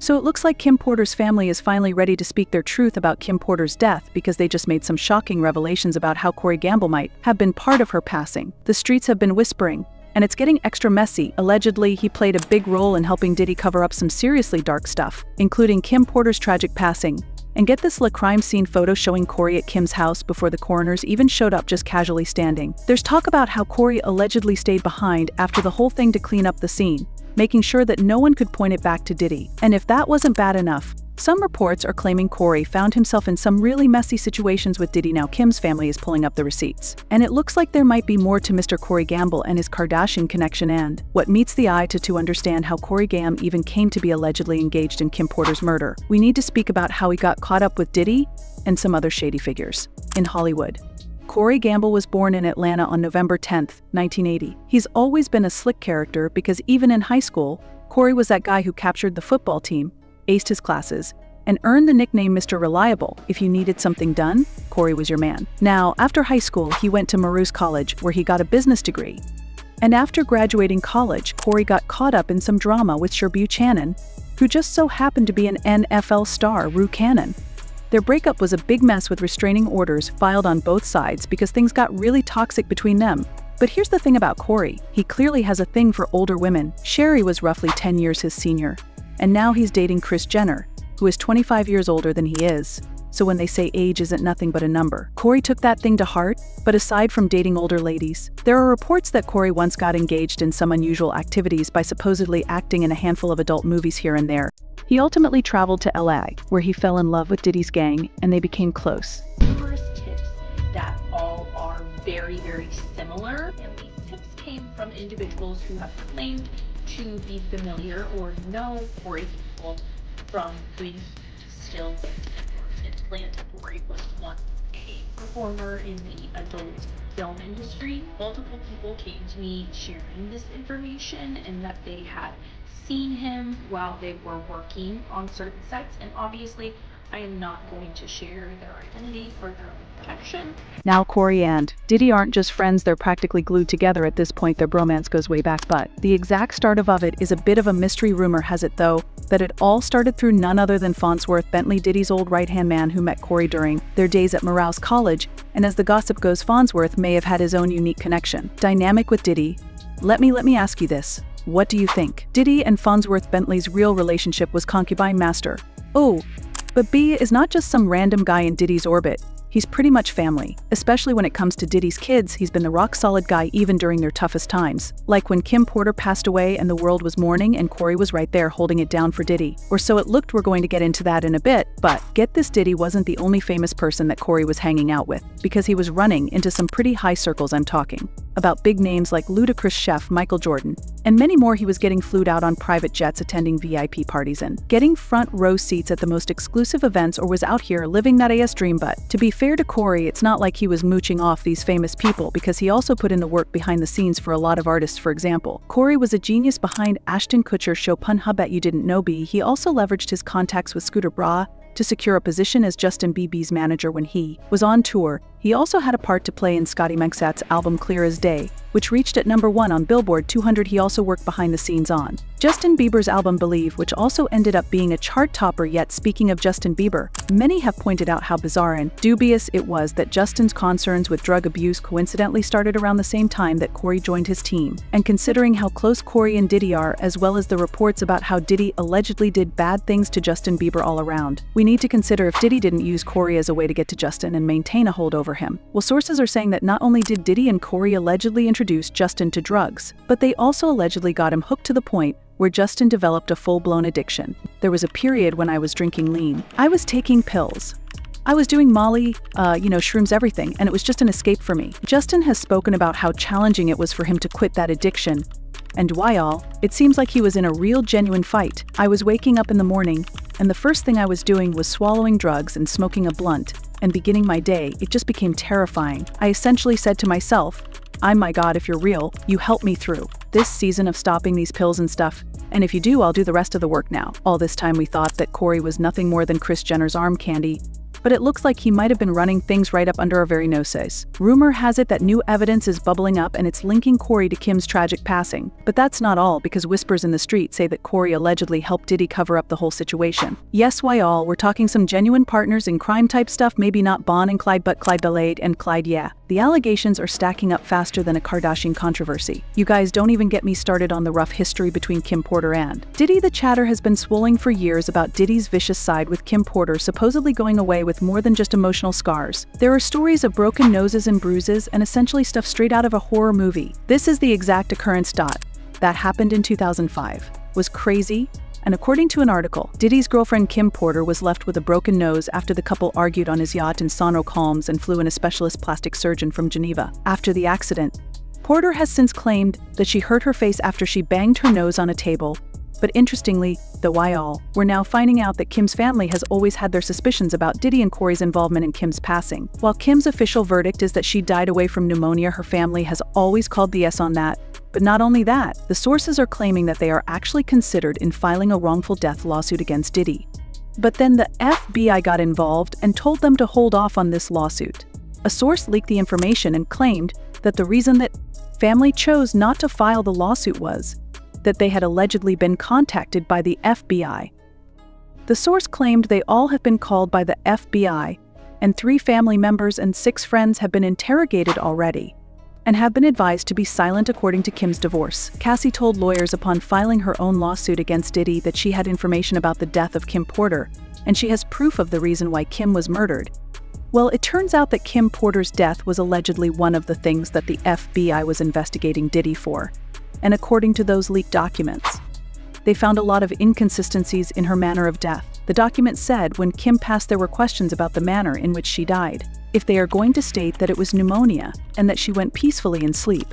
So it looks like Kim Porter's family is finally ready to speak their truth about Kim Porter's death because they just made some shocking revelations about how Corey Gamble might have been part of her passing. The streets have been whispering, and it's getting extra messy. Allegedly, he played a big role in helping Diddy cover up some seriously dark stuff, including Kim Porter's tragic passing. And get this, crime scene photo showing Corey at Kim's house before the coroners even showed up, just casually standing. There's talk about how Corey allegedly stayed behind after the whole thing to clean up the scene, making sure that no one could point it back to Diddy. And if that wasn't bad enough, some reports are claiming Corey found himself in some really messy situations with Diddy. Now Kim's family is pulling up the receipts. And it looks like there might be more to Mr. Corey Gamble and his Kardashian connection, and what meets the eye to understand how Corey Gam even came to be allegedly engaged in Kim Porter's murder. We need to speak about how he got caught up with Diddy and some other shady figures in Hollywood. Corey Gamble was born in Atlanta on November 10, 1980. He's always been a slick character because even in high school, Corey was that guy who captured the football team, aced his classes, and earned the nickname Mr. Reliable. If you needed something done, Corey was your man. Now, after high school, he went to Marist College, where he got a business degree. And after graduating college, Corey got caught up in some drama with Cher Buchanan, who just so happened to be an NFL star, Rue Cannon. Their breakup was a big mess with restraining orders filed on both sides because things got really toxic between them. But here's the thing about Corey, he clearly has a thing for older women. Sherry was roughly 10 years his senior, and now he's dating Kris Jenner, who is 25 years older than he is. So when they say age isn't nothing but a number, Corey took that thing to heart. But aside from dating older ladies, there are reports that Corey once got engaged in some unusual activities by supposedly acting in a handful of adult movies here and there. He ultimately traveled to LA, where he fell in love with Diddy's gang, and they became close. Numerous tips that all are very, very similar, and these tips came from individuals who have claimed to be familiar or know Corey Gamble from brief still in Atlanta. Corey was once a performer in the adult film industry. Multiple people came to me sharing this information and that they had seen him while they were working on certain sets, and obviously I am not going to share their identity for their own protection. Now Corey and Diddy aren't just friends, they're practically glued together at this point. Their bromance goes way back, but the exact start of it is a bit of a mystery. Rumor has it, though, that it all started through none other than Farnsworth Bentley, Diddy's old right-hand man, who met Corey during their days at Marist College, and as the gossip goes, Farnsworth may have had his own unique connection. Dynamic with Diddy. Let me ask you this. What do you think? Diddy and Farnsworth Bentley's real relationship was concubine master. Oh, but B is not just some random guy in Diddy's orbit. He's pretty much family. Especially when it comes to Diddy's kids, he's been the rock-solid guy even during their toughest times. Like when Kim Porter passed away and the world was mourning, and Corey was right there holding it down for Diddy. Or so it looked. We're going to get into that in a bit, but get this, Diddy wasn't the only famous person that Corey was hanging out with, because he was running into some pretty high circles. I'm talking about big names like ludicrous chef Michael Jordan, and many more. He was getting flued out on private jets, attending VIP parties, and getting front row seats at the most exclusive events, or was out here living that AS dream. But to be fair to Corey, it's not like he was mooching off these famous people, because he also put in the work behind the scenes for a lot of artists. For example, Corey was a genius behind Ashton Kutcher's show Punha Bet You Didn't Know B. He also leveraged his contacts with Scooter Braun to secure a position as Justin Bieber's manager when he was on tour. He also had a part to play in Scotty Mengsat's album Clear as Day, which reached at #1 on Billboard 200. He also worked behind the scenes on Justin Bieber's album Believe, which also ended up being a chart topper. Yet, speaking of Justin Bieber, many have pointed out how bizarre and dubious it was that Justin's concerns with drug abuse coincidentally started around the same time that Corey joined his team. And considering how close Corey and Diddy are, as well as the reports about how Diddy allegedly did bad things to Justin Bieber all around, we need to consider if Diddy didn't use Corey as a way to get to Justin and maintain a hold over him. Well, sources are saying that not only did Diddy and Corey allegedly introduce Justin to drugs, but they also allegedly got him hooked to the point where Justin developed a full-blown addiction. There was a period when I was drinking lean. I was taking pills. I was doing Molly, shrooms, everything, and it was just an escape for me. Justin has spoken about how challenging it was for him to quit that addiction. And why it seems like he was in a real genuine fight. I was waking up in the morning, and the first thing I was doing was swallowing drugs and smoking a blunt, and beginning my day. It just became terrifying. I essentially said to myself, my God, if you're real, you help me through this season of stopping these pills and stuff. And if you do, I'll do the rest of the work now. All this time we thought that Corey was nothing more than Kris Jenner's arm candy. but it looks like he might have been running things right up under our very noses. Rumor has it that new evidence is bubbling up and it's linking Corey to Kim's tragic passing. But that's not all, because whispers in the street say that Corey allegedly helped Diddy cover up the whole situation. Yes, why all, we're talking some genuine partners in crime type stuff, maybe not Bon and Clyde but Clyde Belaid and Clyde, yeah. The allegations are stacking up faster than a Kardashian controversy. You guys don't even get me started on the rough history between Kim Porter and Diddy. The chatter has been swirling for years about Diddy's vicious side, with Kim Porter supposedly going away with more than just emotional scars. There are stories of broken noses and bruises and essentially stuff straight out of a horror movie. This is the exact occurrence. That happened in 2005. Was crazy. And according to an article, Diddy's girlfriend Kim Porter was left with a broken nose after the couple argued on his yacht in Sonro-Calms and flew in a specialist plastic surgeon from Geneva. After the accident, Porter has since claimed that she hurt her face after she banged her nose on a table. But interestingly, we're now finding out that Kim's family has always had their suspicions about Diddy and Corey's involvement in Kim's passing. While Kim's official verdict is that she died away from pneumonia, her family has always called BS on that. But not only that, the sources are claiming that they are actually considered in filing a wrongful death lawsuit against Diddy. But then the FBI got involved and told them to hold off on this lawsuit. A source leaked the information and claimed that the reason that family chose not to file the lawsuit was that they had allegedly been contacted by the FBI. The source claimed they all have been called by the FBI, and 3 family members and 6 friends have been interrogated already, and have been advised to be silent according to Kim's divorce. Cassie told lawyers upon filing her own lawsuit against Diddy that she had information about the death of Kim Porter, and she has proof of the reason why Kim was murdered. Well, it turns out that Kim Porter's death was allegedly one of the things that the FBI was investigating Diddy for. And according to those leaked documents, they found a lot of inconsistencies in her manner of death. The document said when Kim passed there were questions about the manner in which she died. If they are going to state that it was pneumonia and that she went peacefully in sleep,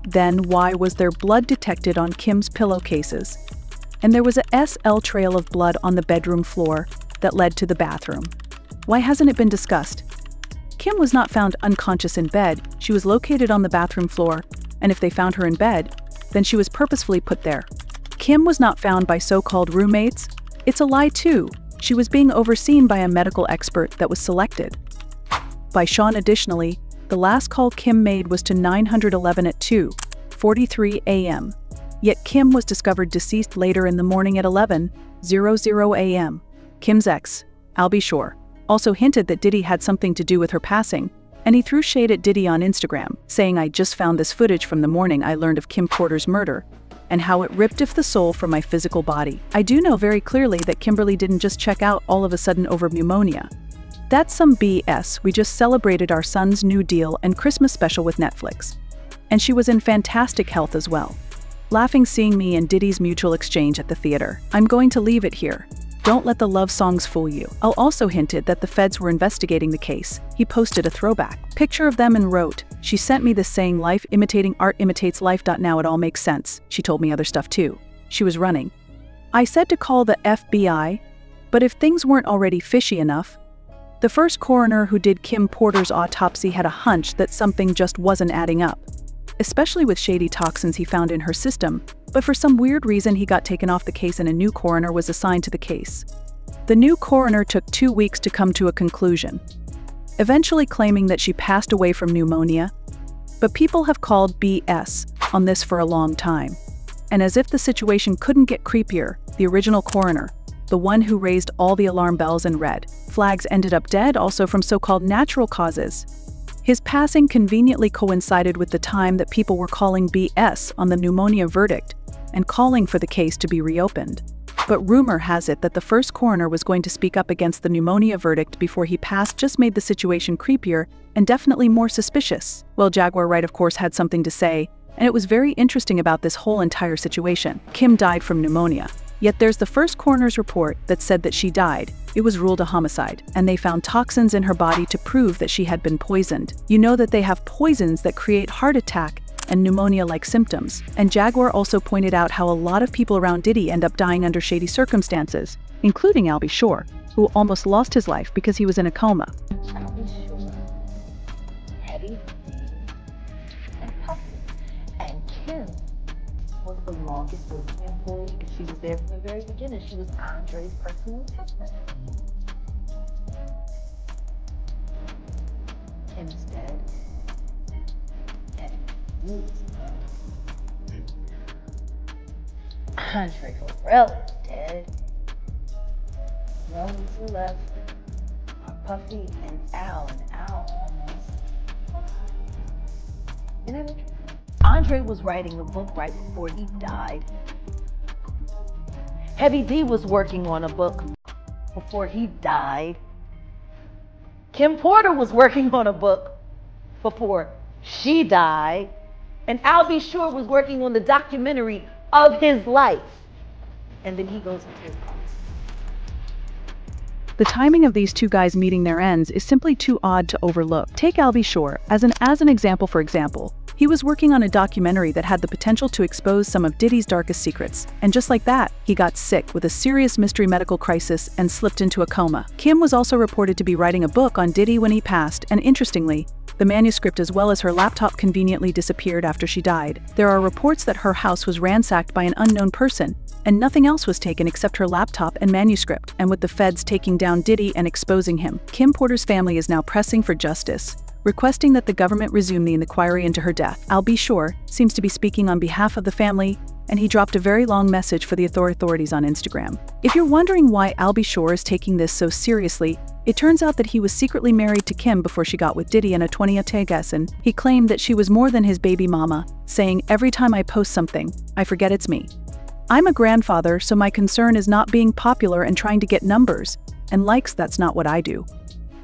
then why was there blood detected on Kim's pillowcases? And there was a SL trail of blood on the bedroom floor that led to the bathroom. Why hasn't it been discussed? Kim was not found unconscious in bed. She was located on the bathroom floor, and if they found her in bed, then she was purposefully put there. Kim was not found by so-called roommates. It's a lie too. She was being overseen by a medical expert that was selected by Sean. Additionally, the last call Kim made was to 911 at 2:43 a.m. Yet Kim was discovered deceased later in the morning at 11:00 a.m. Kim's ex, Albie Shore, also hinted that Diddy had something to do with her passing, and he threw shade at Diddy on Instagram, saying, "I just found this footage from the morning I learned of Kim Porter's murder, and how it ripped the soul from my physical body. I do know very clearly that Kimberly didn't just check out all of a sudden over pneumonia. That's some BS. We just celebrated our son's new deal and Christmas special with Netflix. And she was in fantastic health as well." Laughing seeing me and Diddy's mutual exchange at the theater. I'm going to leave it here. Don't let the love songs fool you. I'll also hinted that the feds were investigating the case. He posted a throwback picture of them and wrote, "She sent me this saying life imitating art imitates life. Now it all makes sense." She told me other stuff too. She was running. I said to call the FBI, but if things weren't already fishy enough, the first coroner who did Kim Porter's autopsy had a hunch that something just wasn't adding up, especially with shady toxins he found in her system. But for some weird reason he got taken off the case and a new coroner was assigned to the case. The new coroner took 2 weeks to come to a conclusion, eventually claiming that she passed away from pneumonia. But people have called BS on this for a long time. And as if the situation couldn't get creepier, the original coroner, the one who raised all the alarm bells and red flags, ended up dead, also from so-called natural causes. His passing conveniently coincided with the time that people were calling BS on the pneumonia verdict and calling for the case to be reopened. But rumor has it that the first coroner was going to speak up against the pneumonia verdict before he passed just made the situation creepier and definitely more suspicious. Well, Jaguar Wright of course had something to say, and it was very interesting about this whole entire situation. Kim died from pneumonia. Yet there's the first coroner's report that said that she died. It was ruled a homicide, and they found toxins in her body to prove that she had been poisoned. You know that they have poisons that create heart attack and pneumonia-like symptoms. And Jaguar also pointed out how a lot of people around Diddy end up dying under shady circumstances, including Albie Shore, who almost lost his life because he was in a coma. Albie Shore, heavy and puffy, and Kim was the longest working employee because she was there from the very beginning. She was Andre's personal hitman. Tim's dead. And Lou's dead. Andre Varela's dead. The only two left are Puffy and Al almost. Isn't it? Andre was writing a book right before he died. Heavy D was working on a book before he died. Kim Porter was working on a book before she died. And Al B. Sure was working on the documentary of his life. And then he goes into his coma. The timing of these two guys meeting their ends is simply too odd to overlook. Take Albie Shore as an example. For example, he was working on a documentary that had the potential to expose some of Diddy's darkest secrets, and just like that, he got sick with a serious mystery medical crisis and slipped into a coma. Kim was also reported to be writing a book on Diddy when he passed, and interestingly, the manuscript as well as her laptop conveniently disappeared after she died. There are reports that her house was ransacked by an unknown person, and nothing else was taken except her laptop and manuscript. And with the feds taking down Diddy and exposing him, Kim Porter's family is now pressing for justice, requesting that the government resume the inquiry into her death. Al B. Sure seems to be speaking on behalf of the family, and he dropped a very long message for the authorities on Instagram. If you're wondering why Al B. Sure is taking this so seriously, it turns out that he was secretly married to Kim before she got with Diddy in a 2010, and he claimed that she was more than his baby mama, saying, "Every time I post something, I forget it's me. I'm a grandfather, so my concern is not being popular and trying to get numbers and likes. That's not what I do.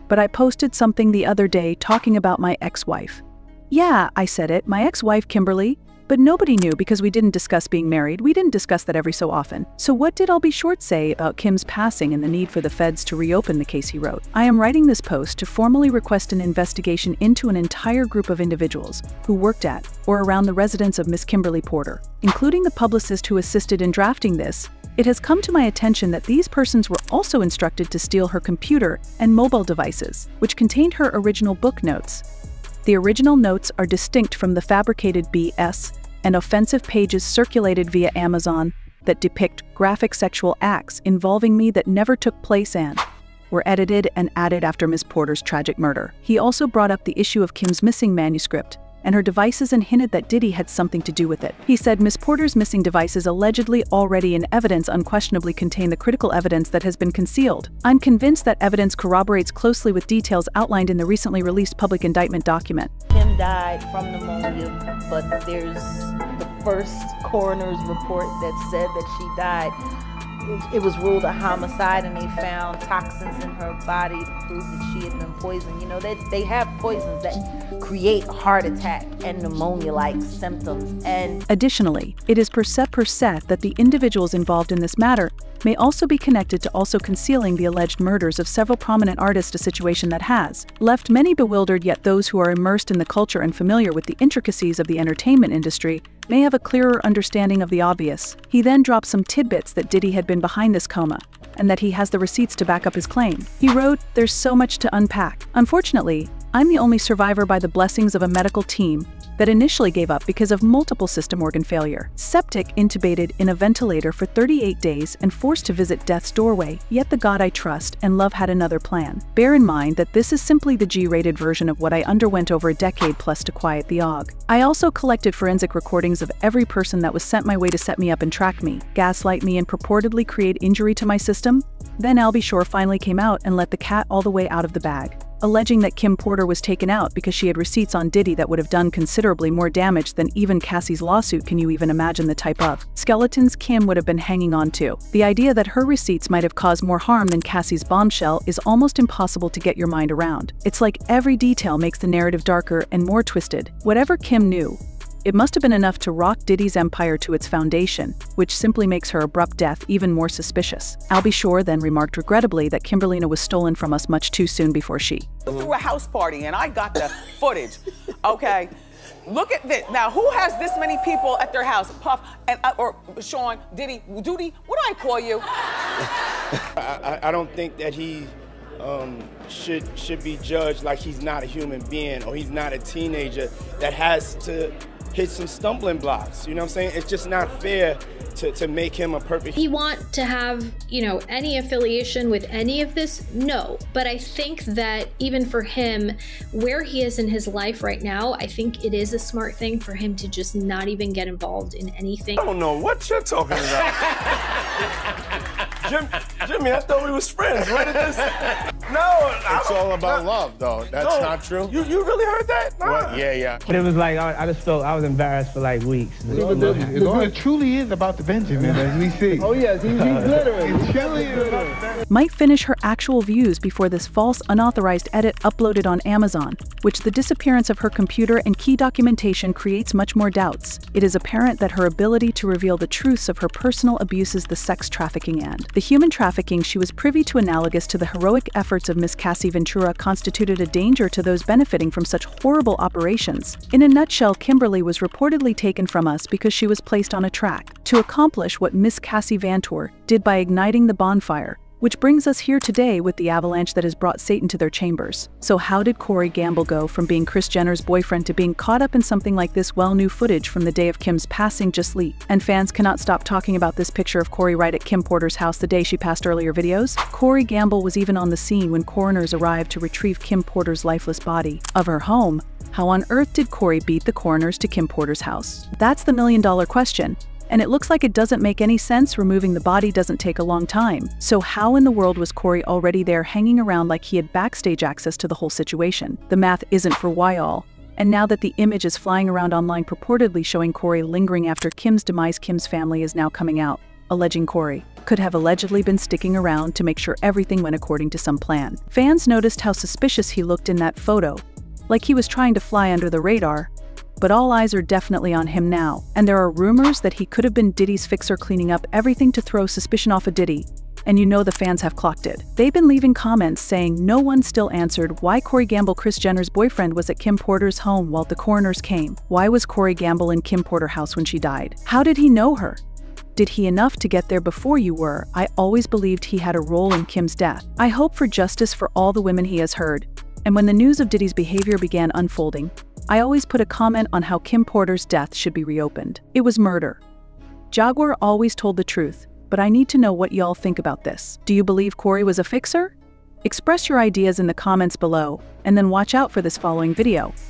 But I posted something the other day talking about my ex-wife. Yeah, I said it, my ex-wife Kimberly, but nobody knew because we didn't discuss being married. We didn't discuss that every so often. So what did Al B. Short say about Kim's passing and the need for the feds to reopen the case?" He wrote, "I am writing this post to formally request an investigation into an entire group of individuals who worked at or around the residence of Miss Kimberly Porter, including the publicist who assisted in drafting this. It has come to my attention that these persons were also instructed to steal her computer and mobile devices, which contained her original book notes. The original notes are distinct from the fabricated BS and offensive pages circulated via Amazon that depict graphic sexual acts involving me that never took place and were edited and added after Ms. Porter's tragic murder." He also brought up the issue of Kim's missing manuscript and her devices and hinted that Diddy had something to do with it. He said Ms. Porter's missing devices, allegedly already in evidence, unquestionably contain the critical evidence that has been concealed. I'm convinced that evidence corroborates closely with details outlined in the recently released public indictment document. Kim died from pneumonia, but there's the first coroner's report that said that she died. It was ruled a homicide, and they found toxins in her body to prove that she had been poisoned. You know, they have poisons that create heart attack and pneumonia-like symptoms. And additionally, it is perceived that the individuals involved in this matter may also be connected to also concealing the alleged murders of several prominent artists, a situation that has left many bewildered, yet those who are immersed in the culture and familiar with the intricacies of the entertainment industry may have a clearer understanding of the obvious. He then dropped some tidbits that Diddy had been behind this coma, and that he has the receipts to back up his claim. He wrote, "There's so much to unpack. Unfortunately, I'm the only survivor by the blessings of a medical team that initially gave up because of multiple system organ failure. Septic, intubated in a ventilator for 38 days and forced to visit death's doorway, yet the God I trust and love had another plan. Bear in mind that this is simply the G-rated version of what I underwent over a decade plus to quiet the og. I also collected forensic recordings of every person that was sent my way to set me up and track me, gaslight me, and purportedly create injury to my system." Then Al B. Shore finally came out and let the cat all the way out of the bag, alleging that Kim Porter was taken out because she had receipts on Diddy that would have done considerably more damage than even Cassie's lawsuit. Can you even imagine the type of skeletons Kim would have been hanging on to? The idea that her receipts might have caused more harm than Cassie's bombshell is almost impossible to get your mind around. It's like every detail makes the narrative darker and more twisted. Whatever Kim knew, it must have been enough to rock Diddy's empire to its foundation, which simply makes her abrupt death even more suspicious. Al B. Shore then remarked regrettably that Kimberlina was stolen from us much too soon before she threw a house party, and I got the footage, okay? Look at this. Now, who has this many people at their house? Puff, and or Sean, Diddy, Doody, what do I call you? I don't think that he should be judged like he's not a human being, or he's not a teenager that has to hit some stumbling blocks. You know what I'm saying? It's just not fair to make him a perfect. He want to have, you know, any affiliation with any of this? No. But I think that even for him, where he is in his life right now, I think it is a smart thing for him to just not even get involved in anything. I don't know what you're talking about. Jimmy, I thought we was friends. What is this? No, It's all about love, though. That's not true. You really heard that? No. Well, yeah. But it was like, I just felt, I was embarrassed for like weeks. It truly is about the Benjamin, as we see. Oh yes, he's glittering. It truly is about the Benjamin. Might finish her actual views before this false, unauthorized edit uploaded on Amazon, which the disappearance of her computer and key documentation creates much more doubts. It is apparent that her ability to reveal the truths of her personal abuses, the sex trafficking and the human trafficking she was privy to, analogous to the heroic efforts of Miss Cassie Ventura, constituted a danger to those benefiting from such horrible operations. In a nutshell, Kimberly was reportedly taken from us because she was placed on a track to accomplish what Miss Cassie Ventura did by igniting the bonfire, which brings us here today with the avalanche that has brought Satan to their chambers. So how did Corey Gamble go from being Kris Jenner's boyfriend to being caught up in something like this? Well, new footage from the day of Kim's passing just leaked, and fans cannot stop talking about this picture of Corey right at Kim Porter's house the day she passed. Earlier videos, Corey Gamble was even on the scene when coroners arrived to retrieve Kim Porter's lifeless body of her home. How on earth did Corey beat the coroners to Kim Porter's house? That's the million-dollar question. And it looks like it doesn't make any sense. Removing the body doesn't take a long time. So how in the world was Corey already there hanging around like he had backstage access to the whole situation? The math isn't for why all. And now that the image is flying around online purportedly showing Corey lingering after Kim's demise, Kim's family is now coming out, alleging Corey could have allegedly been sticking around to make sure everything went according to some plan. Fans noticed how suspicious he looked in that photo, like he was trying to fly under the radar. But all eyes are definitely on him now, and there are rumors that he could have been Diddy's fixer, cleaning up everything to throw suspicion off of Diddy. And you know the fans have clocked it. They've been leaving comments saying no one still answered why Corey Gamble, Kris Jenner's boyfriend, was at Kim Porter's home while the coroners came. Why was Corey Gamble in Kim Porter's house when she died? How did he know her? Did he enough to get there before you were? I always believed he had a role in Kim's death. I hope for justice for all the women he has heard. And when the news of Diddy's behavior began unfolding, I always put a comment on how Kim Porter's death should be reopened. It was murder. Jaguar always told the truth, but I need to know what y'all think about this. Do you believe Corey was a fixer? Express your ideas in the comments below, and then watch out for this following video.